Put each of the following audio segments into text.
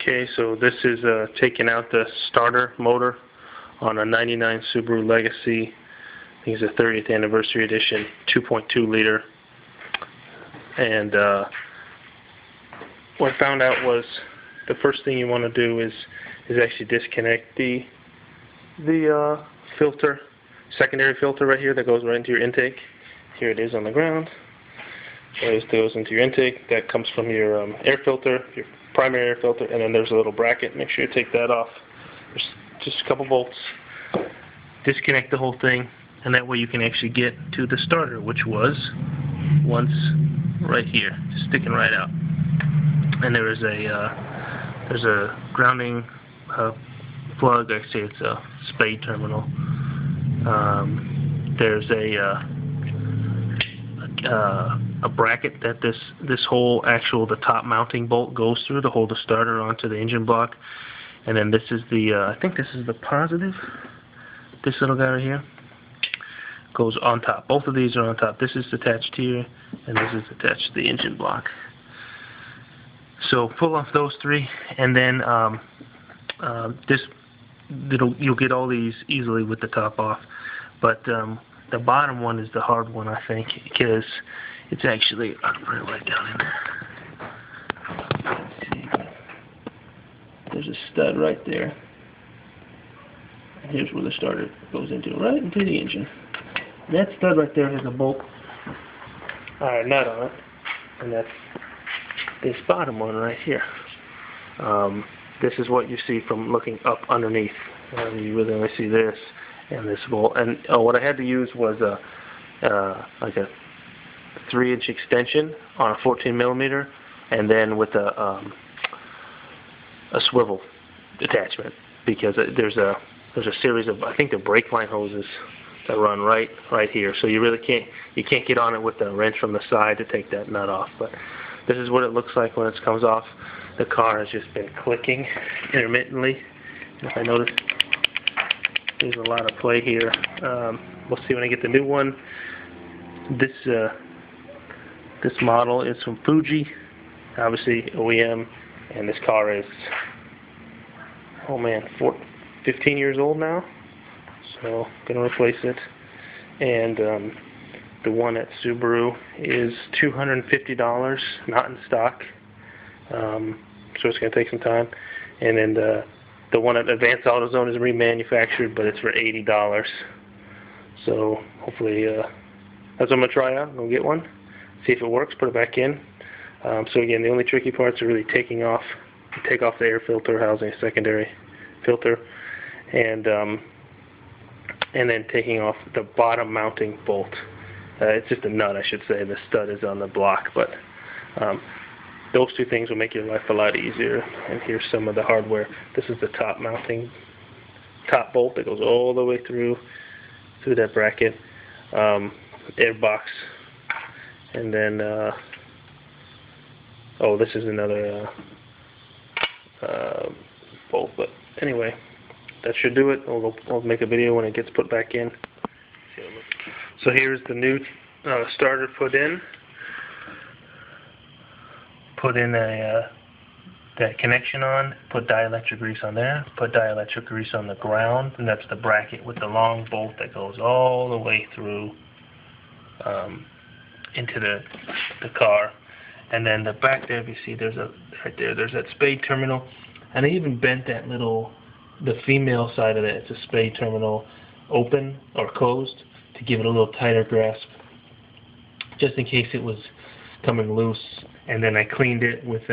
Okay, so this is taking out the starter motor on a 99 Subaru Legacy. I think it's a 30th anniversary edition, 2.2 liter. And what I found out was the first thing you want to do is actually disconnect the filter, secondary filter right here that goes right into your intake. Here it is on the ground. So this goes into your intake. That comes from your air filter, your primary air filter, and then there's a little bracket. Make sure you take that off. There's just a couple bolts. Disconnect the whole thing, and that way you can actually get to the starter, which was once right here, just sticking right out. And there's a grounding plug. Actually, it's a spade terminal. There's a bracket that this whole the top mounting bolt goes through to hold the starter onto the engine block. And then this is the I think this is the positive. This little guy right here goes on top. Both of these are on top. This is attached here, and this is attached to the engine block. So pull off those three, and then you'll get all these easily with the top off. But the bottom one is the hard one, I think, because it's actually, I'll put it right down in there. Let's see. There's a stud right there. And here's where the starter goes into, right into the engine. And that stud right there has a bolt, nut on it, and that's this bottom one right here. This is what you see from looking up underneath. You really only see this and this bolt. And what I had to use was like a 3-inch extension on a 14mm, and then with a swivel attachment, because there's a series of, I think they're brake line hoses that run right here. So you really can't get on it with a wrench from the side to take that nut off. But this is what it looks like when it comes off. The car has just been clicking intermittently. If I notice, there's a lot of play here. We'll see when I get the new one. This model is from Fuji, obviously OEM, and this car is, oh man, 15 years old now. So gonna replace it. And the one at Subaru is $250, not in stock. So it's gonna take some time. And then the one at Advanced AutoZone is remanufactured, but it's for $80. So hopefully that's what I'm gonna try out. I'm gonna get one, see if it works, put it back in. So again, the only tricky parts are really take off the air filter housing a secondary filter, and then taking off the bottom mounting bolt. It's just a nut, I should say. The stud is on the block, but those two things will make your life a lot easier. And here's some of the hardware. This is the top mounting top bolt that goes all the way through that bracket, air box, and then this is another bolt. But anyway, that should do it. I'll make a video when it gets put back in. So here's the new starter put in. Put in that connection on. Put dielectric grease on there. Put dielectric grease on the ground, and that's the bracket with the long bolt that goes all the way through into the car. And then the back there, if you see, there's that spade terminal, and I even bent that the female side of it. It's a spade terminal open or closed to give it a little tighter grasp, just in case it was coming loose. And then I cleaned it with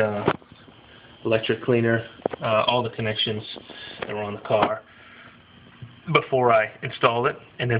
electric cleaner, all the connections that were on the car before I installed it, and then